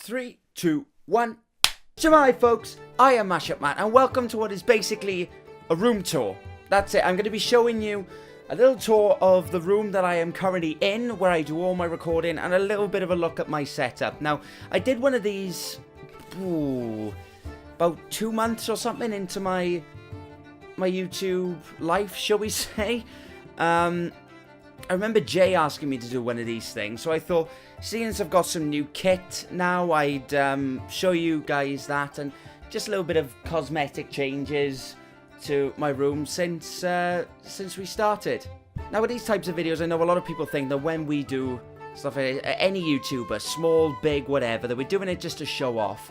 3, 2, 1. Shemai folks, I am Mashup Man and welcome to what is basically a room tour. That's it, I'm going to be showing you a little tour of the room that I am currently in, where I do all my recording, and a little bit of a look at my setup. Now, I did one of these about 2 months or something into my YouTube life, shall we say. I remember Jay asking me to do one of these things, so I thought, seeing as I've got some new kit now, I'd show you guys that, and just a little bit of cosmetic changes to my room since we started. Now, with these types of videos, I know a lot of people think that when we do stuff, any YouTuber, small, big, whatever, that we're doing it just to show off.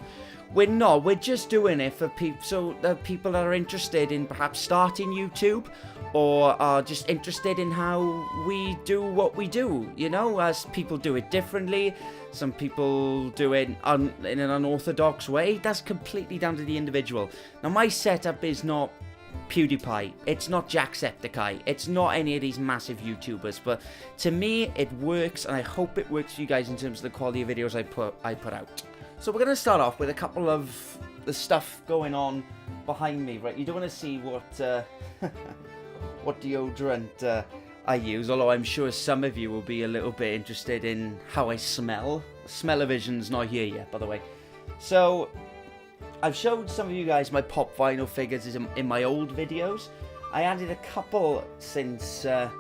We're not. We're just doing it for people, so that people that are interested in perhaps starting YouTube, or are just interested in how we do what we do. You know, as people do it differently. Some people do it in an unorthodox way. That's completely down to the individual. Now, my setup is not PewDiePie, it's not Jacksepticeye, it's not any of these massive YouTubers, but to me it works, and I hope it works for you guys in terms of the quality of videos I put out. So we're going to start off with a couple of the stuff going on behind me, right? You don't want to see what what deodorant I use, although I'm sure some of you will be a little bit interested in how I smell. Smell-o-vision's not here yet, by the way. So I've showed some of you guys my pop vinyl figures in my old videos. I added a couple since I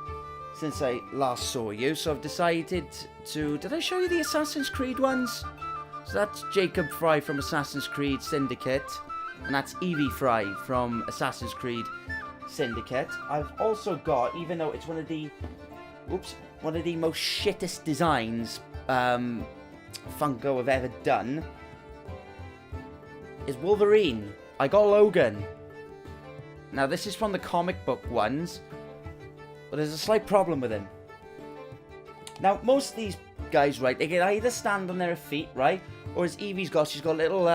last saw you, so I've decided to... Did I show you the Assassin's Creed ones? So that's Jacob Fry from Assassin's Creed Syndicate, and that's Evie Fry from Assassin's Creed Syndicate. I've also got, even though it's one of the most shittest designs Funko have ever done, is Wolverine. I got Logan. Now, this is from the comic book ones, but there's a slight problem with him. Now, most of these guys, right, they can either stand on their feet, right, or as Evie's got, she's got a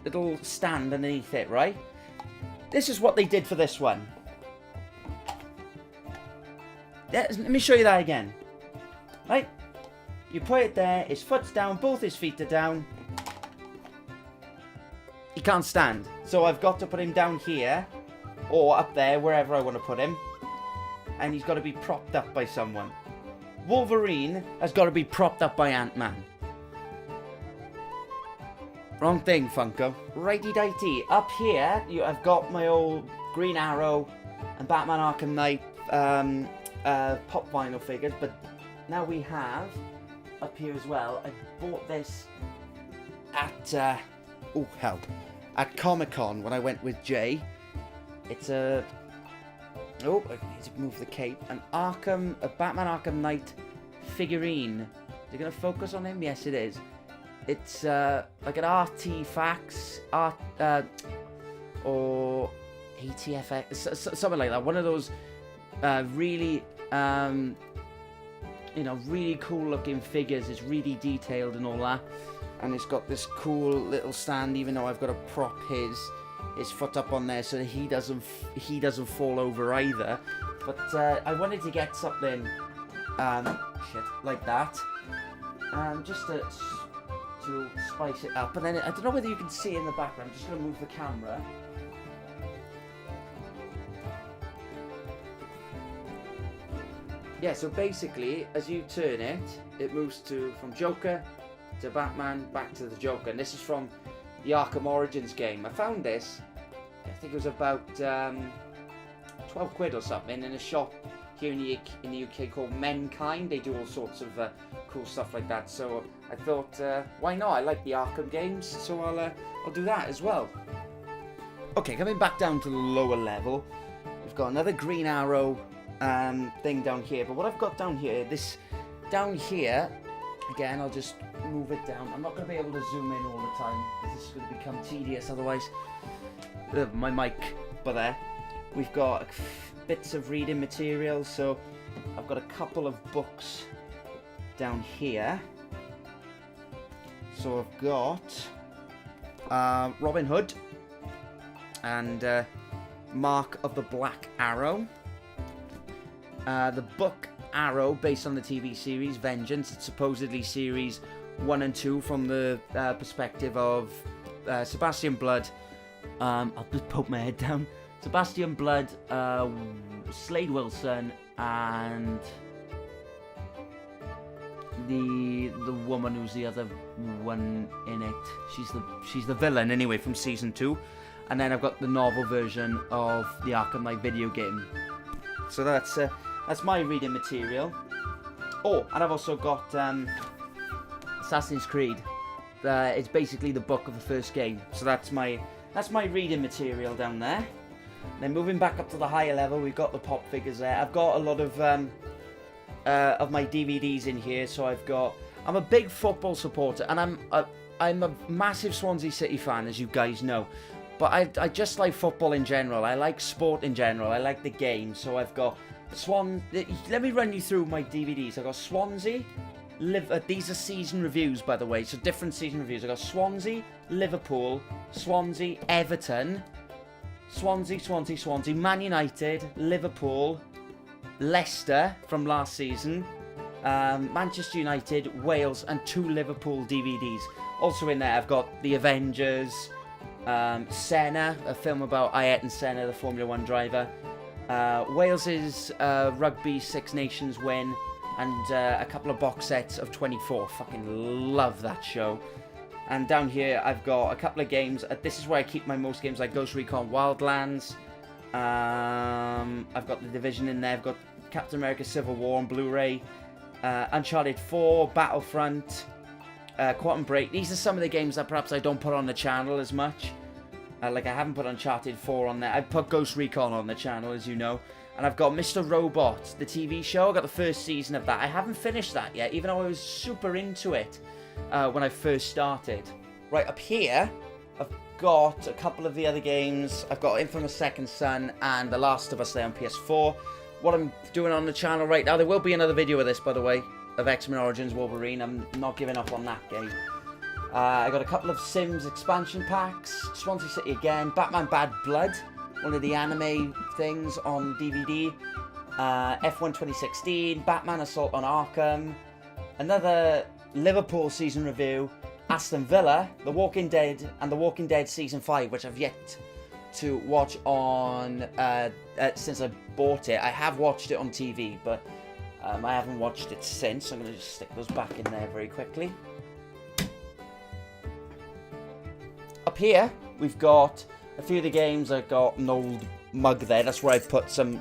little stand underneath it, right? This is what they did for this one. Let me show you that again. Right? You put it there, his foot's down, both his feet are down. He can't stand. So I've got to put him down here, or up there, wherever I want to put him. And he's got to be propped up by someone. Wolverine has got to be propped up by Ant-Man. Wrong thing, Funko. Righty-dighty. Up here, I've got my old Green Arrow and Batman Arkham Knight pop vinyl figures, but now we have, up here as well, I bought this at, at Comic-Con when I went with Jay. It's a... Oh, I need to move the cape. A Batman Arkham Knight figurine. Is it going to focus on him? Yes, it is. It's like an artifacts, or ATFX, something like that. One of those really, really cool looking figures. It's really detailed and all that. And it's got this cool little stand, even though I've got to prop his foot up on there so that he doesn't fall over either. But I wanted to get something like that, just to spice it up. And then I don't know whether you can see in the background. I'm just going to move the camera. Yeah, so basically, as you turn it, it moves from Joker to Batman, back to the Joker. And this is from the Arkham Origins game. I found this, I think it was about 12 quid or something, in a shop here in the UK called Mankind. They do all sorts of cool stuff like that. So I thought, why not? I like the Arkham games, so I'll do that as well. Okay, coming back down to the lower level, we've got another Green Arrow thing down here. But what I've got down here, again, I'll just move it down. I'm not going to be able to zoom in all the time, because this is going to become tedious otherwise. My mic, but there. We've got bits of reading material, so I've got a couple of books down here. So I've got Robin Hood and Mark of the Black Arrow. The book Arrow, based on the TV series Vengeance. It's supposedly series 1 and 2 from the perspective of Sebastian Blood. I'll just poke my head down. Sebastian Blood, Slade Wilson, and the woman who's the other one in it. She's the villain anyway from season 2. And then I've got the novel version of the Arkham Knight video game. So that's my reading material. Oh, and I've also got Assassin's Creed. It's basically the book of the first game. So that's my reading material down there. Then moving back up to the higher level, we've got the pop figures there. I've got a lot of my DVDs in here. So I'm a big football supporter, and I'm a massive Swansea City fan, as you guys know. But I just like football in general. I like sport in general. I like the game. So I've got let me run you through my DVDs. I've got Swansea. These are season reviews, by the way. So different season reviews. I've got Swansea, Liverpool, Swansea, Everton, Swansea, Man United, Liverpool, Leicester from last season, Manchester United, Wales, and 2 Liverpool DVDs. Also in there, I've got The Avengers, Senna, a film about Ayrton Senna, the Formula 1 driver, Wales's Rugby Six Nations win, and a couple of box sets of 24. Fucking love that show. And down here, I've got a couple of games. This is where I keep my most games, like Ghost Recon Wildlands. I've got The Division in there. I've got Captain America Civil War on Blu-ray. Uncharted 4, Battlefront, Quantum Break. These are some of the games that perhaps I don't put on the channel as much. Like I haven't put Uncharted 4 on there. I've put Ghost Recon on the channel, as you know. And I've got Mr. Robot, the TV show. I got the first season of that. I haven't finished that yet, even though I was super into it when I first started. Right up here, I've got a couple of the other games. I've got Infamous Second Son and The Last of Us there on PS4. What I'm doing on the channel right now, there will be another video of this, by the way, of X-Men Origins Wolverine. I'm not giving up on that game. I got a couple of Sims expansion packs, Swansea City again, Batman Bad Blood, one of the anime things on DVD, F1 2016, Batman Assault on Arkham, another Liverpool season review, Aston Villa, The Walking Dead, and The Walking Dead Season 5, which I've yet to watch on, since I bought it. I have watched it on TV, but I haven't watched it since, so I'm going to just stick those back in there very quickly. Up here, we've got a few of the games. I've got an old mug there. That's where I've put some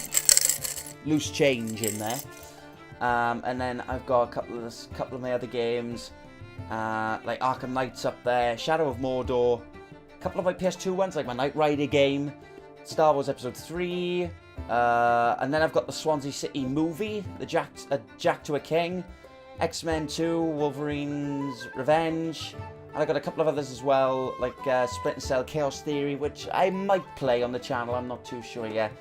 loose change in there. And then I've got a couple of my other games, like Arkham Knights up there, Shadow of Mordor, a couple of my PS2 ones, like my Knight Rider game, Star Wars Episode 3, and then I've got the Swansea City movie, the Jack to a King, X-Men 2, Wolverine's Revenge, and I got a couple of others as well, like Splinter Cell, Chaos Theory, which I might play on the channel. I'm not too sure yet.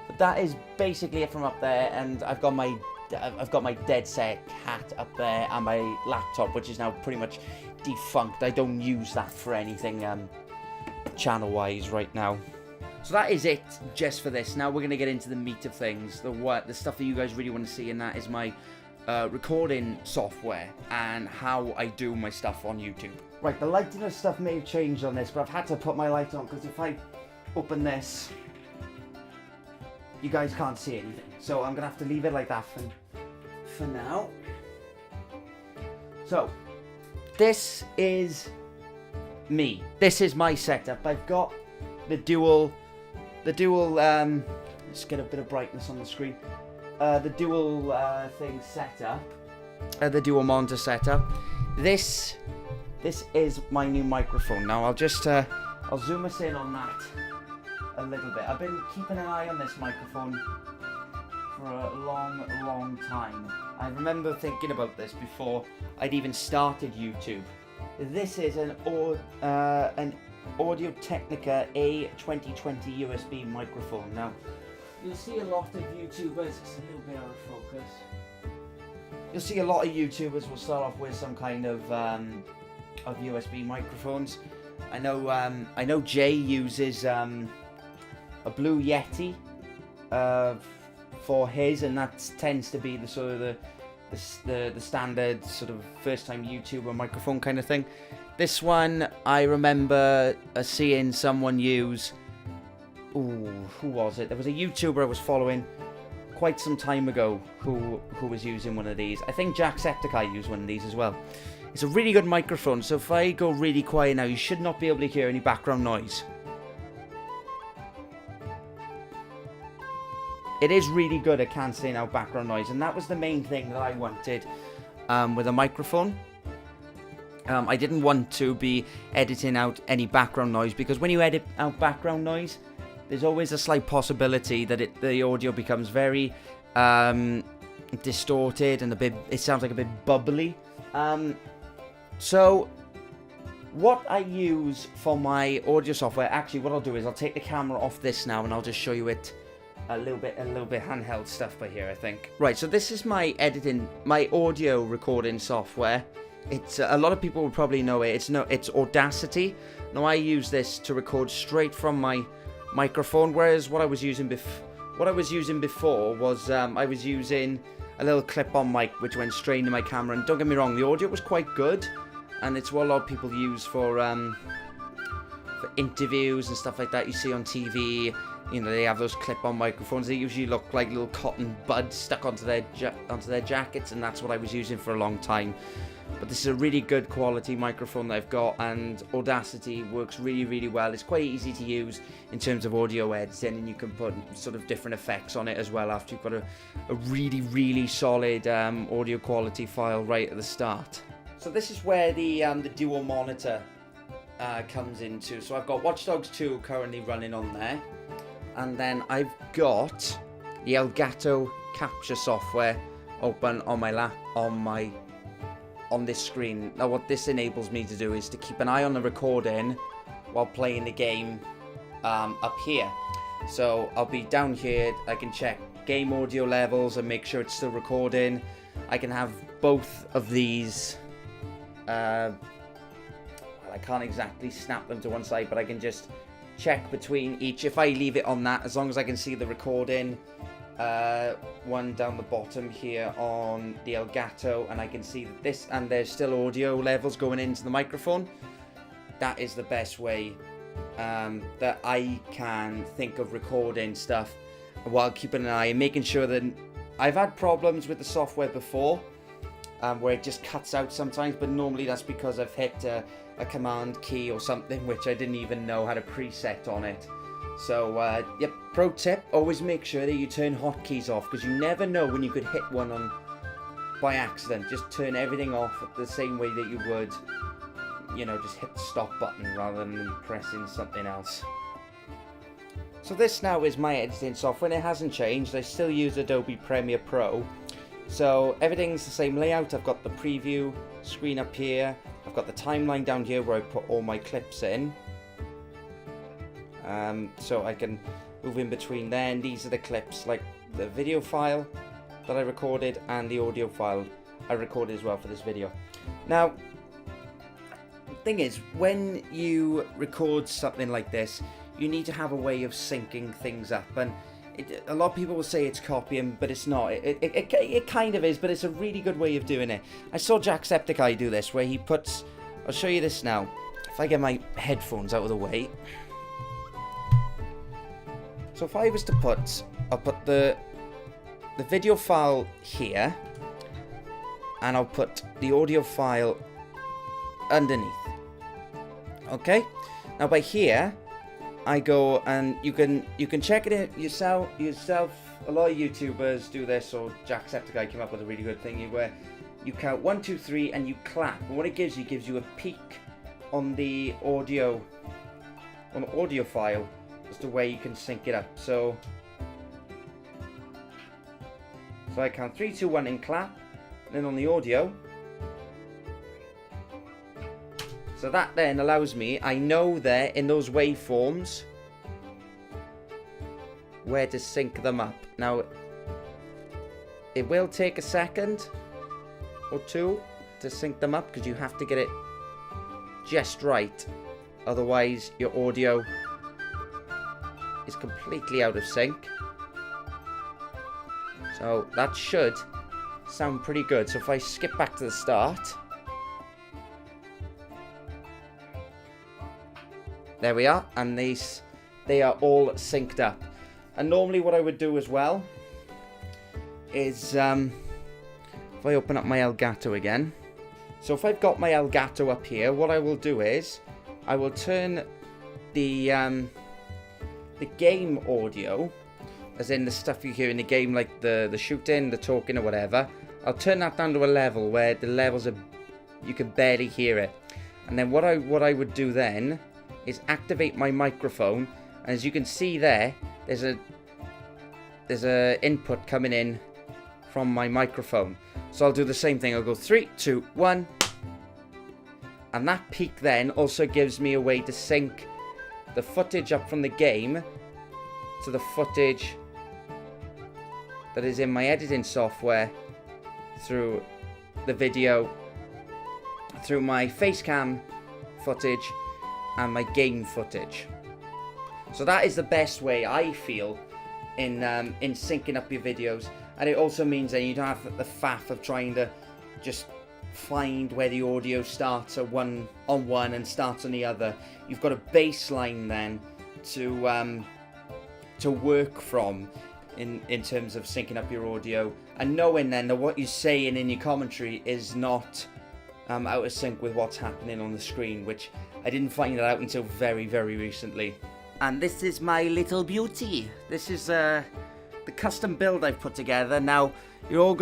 But that is basically it from up there, and I've got my Dead Set cat up there, and my laptop, which is now pretty much defunct. I don't use that for anything channel-wise right now. So that is it just for this. Now we're going to get into the meat of things, the stuff that you guys really want to see, and that is my recording software and how I do my stuff on YouTube. Right, the lighting of stuff may have changed on this, but I've had to put my light on because if I open this, you guys can't see anything. So I'm going to have to leave it like that for now. So, this is me. This is my setup. I've got the dual, let's get a bit of brightness on the screen. The dual thing setup, the dual monitor setup. This is my new microphone. Now I'll just I'll zoom us in on that a little bit. I've been keeping an eye on this microphone for a long time. I remember thinking about this before I'd even started YouTube. This is an Audio Technica A2020 USB microphone. Now you'll see a lot of YouTubers, it's a little bit out of focus. You'll see a lot of YouTubers will start off with some kind of USB microphones. I know Jay uses a Blue Yeti for his, and that tends to be the sort of the standard sort of first time YouTuber microphone kind of thing. This one I remember seeing someone use. Ooh, who was it? There was a YouTuber I was following quite some time ago who was using one of these. I think Jacksepticeye used one of these as well. It's a really good microphone, so if I go really quiet now, you should not be able to hear any background noise. It is really good at cancelling out background noise, and that was the main thing that I wanted with a microphone. I didn't want to be editing out any background noise, because when you edit out background noise, there's always a slight possibility that the audio becomes very distorted and it sounds like a bit bubbly. So what I use for my audio software, actually what I'll do is I'll take the camera off this now and I'll just show you it a little bit handheld stuff by here, I think. Right, so this is my audio recording software. It's a lot of people will probably know it. It's Audacity. Now I use this to record straight from my microphone, whereas what I was using before was I was using a little clip-on mic which went straight into my camera, and don't get me wrong, the audio was quite good, and it's what a lot of people use for interviews and stuff like that. You see on TV, you know, they have those clip-on microphones. They usually look like little cotton buds stuck onto their jackets, and that's what I was using for a long time. But this is a really good quality microphone that I've got, and Audacity works really, really well. It's quite easy to use in terms of audio editing, and you can put sort of different effects on it as well after you've got a really, really solid audio quality file right at the start. So this is where the dual monitor comes into. So I've got Watch Dogs 2 currently running on there, and then I've got the Elgato capture software open on this screen. Now what this enables me to do is to keep an eye on the recording while playing the game up here. So I'll be down here, I can check game audio levels and make sure it's still recording. I can have both of these, well, I can't exactly snap them to one side, but I can just check between each. If I leave it on that, as long as I can see the recording, one down the bottom here on the Elgato, and I can see that this, and there's still audio levels going into the microphone. That is the best way that I can think of recording stuff while keeping an eye and making sure that I've had problems with the software before where it just cuts out sometimes, but normally that's because I've hit a command key or something which I didn't even know had a preset on it. So, yep, pro tip, always make sure that you turn hotkeys off, because you never know when you could hit one on by accident. Just turn everything off the same way that you would, you know, just hit the stop button rather than pressing something else. So this now is my editing software, and it hasn't changed. I still use Adobe Premiere Pro. So everything's the same layout. I've got the preview screen up here. I've got the timeline down here where I put all my clips in. So I can move in between there, and these are the clips, like the video file that I recorded and the audio file I recorded as well for this video. Now, the thing is, when you record something like this, you need to have a way of syncing things up, and a lot of people will say it's copying, but it's not. It kind of is, but it's a really good way of doing it. I saw Jacksepticeye do this, where he puts, I'll show you this now. If I get my headphones out of the way. So if I was to I'll put the video file here, and I'll put the audio file underneath. Okay? Now by here, I go, and you can check it in yourself. A lot of YouTubers do this, or Jacksepticeye came up with a really good thing where you count 1, 2, 3, and you clap. And what it gives you a peek on the audio file as to where you can sync it up. So I count 3, 2, 1 and clap, and then on the audio. So that then allows me, I know there in those waveforms where to sync them up. Now, it will take a second or two to sync them up, because you have to get it just right. Otherwise, your audio is completely out of sync. So that should sound pretty good. So if I skip back to the start, there we are, and they are all synced up. And normally what I would do as well is if I open up my Elgato again. So if I've got my Elgato up here, what I will do is I will turn the game audio, as in the stuff you hear in the game, like the shooting, the talking or whatever, I'll turn that down to a level where the levels are, you can barely hear it. And then what I would do then is activate my microphone, and as you can see there, there's a input coming in from my microphone. So I'll do the same thing. I'll go 3, 2, 1, and that peak then also gives me a way to sync the footage up from the game to the footage that is in my editing software through the video, through my facecam footage and my game footage. So that is the best way, I feel, in syncing up your videos. And it also means that you don't have the faff of trying to just find where the audio starts on one and starts on the other. You've got a baseline then to work from in terms of syncing up your audio, and knowing then that what you're saying in your commentary is not out of sync with what's happening on the screen, which I didn't find that out until very, very recently. And this is my little beauty. This is the custom build I've put together. Now, you're all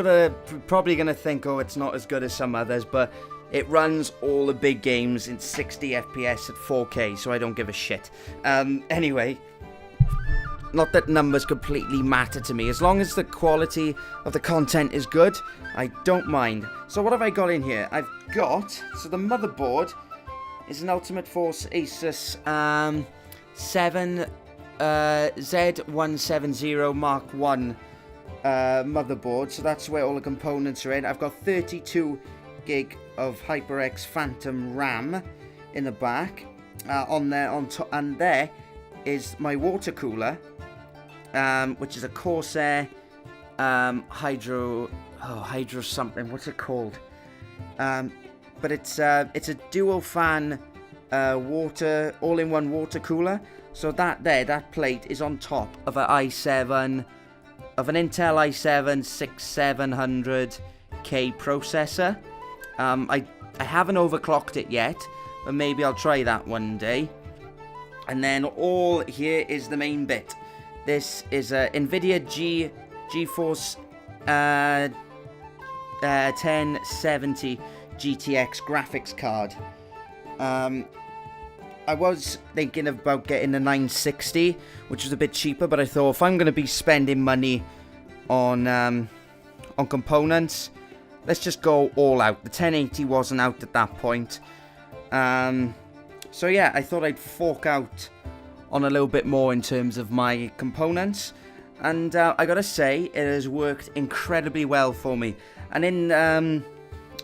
probably gonna think, oh, it's not as good as some others, but it runs all the big games in 60 FPS at 4K, so I don't give a shit. Anyway, not that numbers completely matter to me. As long as the quality of the content is good, I don't mind. So what have I got in here? I've got, so the motherboard is an Ultimate Force Asus Z170 Mark 1 motherboard. So that's where all the components are in. I've got 32 gig of HyperX Phantom RAM in the back. On top, and there is my water cooler, which is a Corsair Hydro something. What's it called? But it's a dual fan water, all-in-one water cooler. So that plate is on top of an Intel i7 6700K processor. I haven't overclocked it yet, but maybe I'll try that one day. And then all here is the main bit. This is a NVIDIA GeForce 1070 GTX graphics card. I was thinking about getting the 960, which was a bit cheaper, but I thought if I'm going to be spending money on components, let's just go all out. The 1080 wasn't out at that point. So yeah, I thought I'd fork out on a little bit more in terms of my components, and I gotta say, it has worked incredibly well for me. And in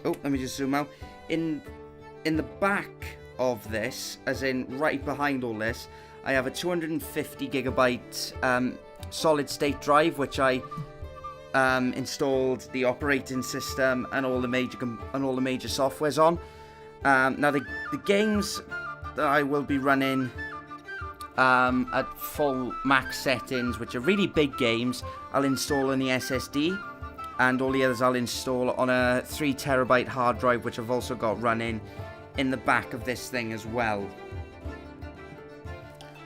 let me just zoom out. In the back of this, as in right behind all this, I have a 250 gigabyte solid state drive, which I installed the operating system and all the major softwares on. Now the games that I will be running at full max settings, which are really big games, I'll install on the SSD, and all the others I'll install on a 3 terabyte hard drive, which I've also got running in the back of this thing as well.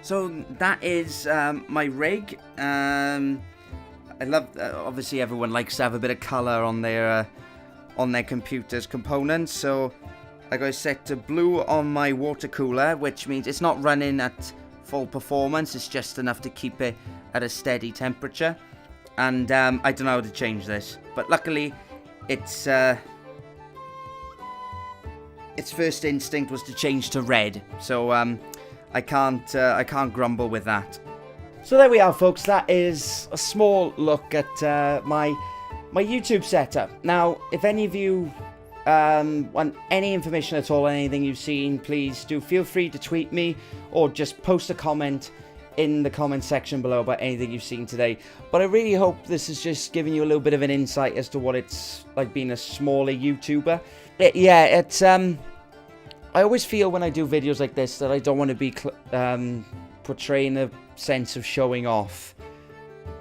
So that is my rig. I love, obviously everyone likes to have a bit of color on their computer's components, so I got it set to blue on my water cooler, which means it's not running at full performance, it's just enough to keep it at a steady temperature. And I don't know how to change this, but luckily its first instinct was to change to red, so I can't grumble with that. So there we are, folks. That is a small look at my YouTube setup. Now, if any of you want any information at all on anything you've seen, please do feel free to tweet me or just post a comment in the comment section below about anything you've seen today. But I really hope this is just giving you a little bit of an insight as to what it's like being a smaller YouTuber. I always feel when I do videos like this that I don't want to be portraying a sense of showing off.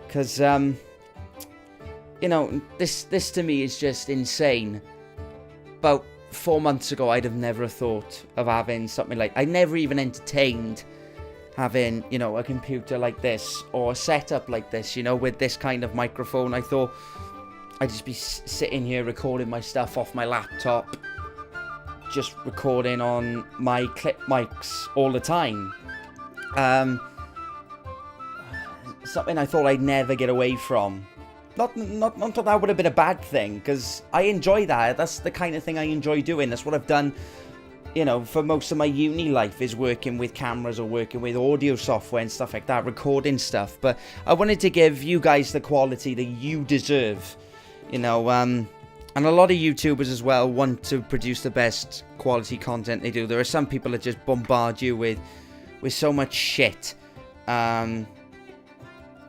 Because, you know, this to me is just insane. About 4 months ago, I'd have never thought of having something like... I never even entertained having, you know, a computer like this or a setup like this, you know, with this kind of microphone. I thought I'd just be sitting here recording my stuff off my laptop, just recording on my clip mics all the time. Something I thought I'd never get away from. Not that that would have been a bad thing, because I enjoy that. That's the kind of thing I enjoy doing. That's what I've done, you know, for most of my uni life, is working with cameras or working with audio software and stuff like that, recording stuff. But I wanted to give you guys the quality that you deserve, you know. And a lot of YouTubers as well want to produce the best quality content they do. There are some people that just bombard you with so much shit,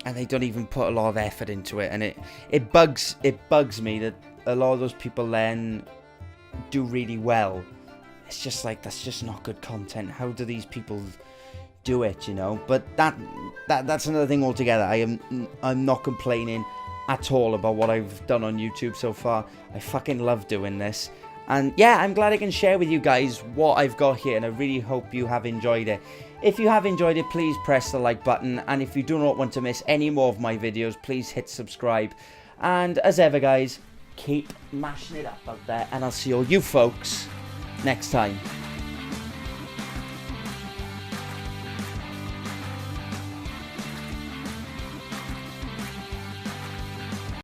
and they don't even put a lot of effort into it. And it bugs me that a lot of those people then do really well. It's just like, that's just not good content. How do these people do it, you know? But that's another thing altogether. I'm not complaining at all about what I've done on YouTube so far. I fucking love doing this. And yeah, I'm glad I can share with you guys what I've got here, and I really hope you have enjoyed it. If you have enjoyed it, please press the like button, and if you do not want to miss any more of my videos, please hit subscribe. And as ever guys, keep mashing it up out there, and I'll see all you folks next time.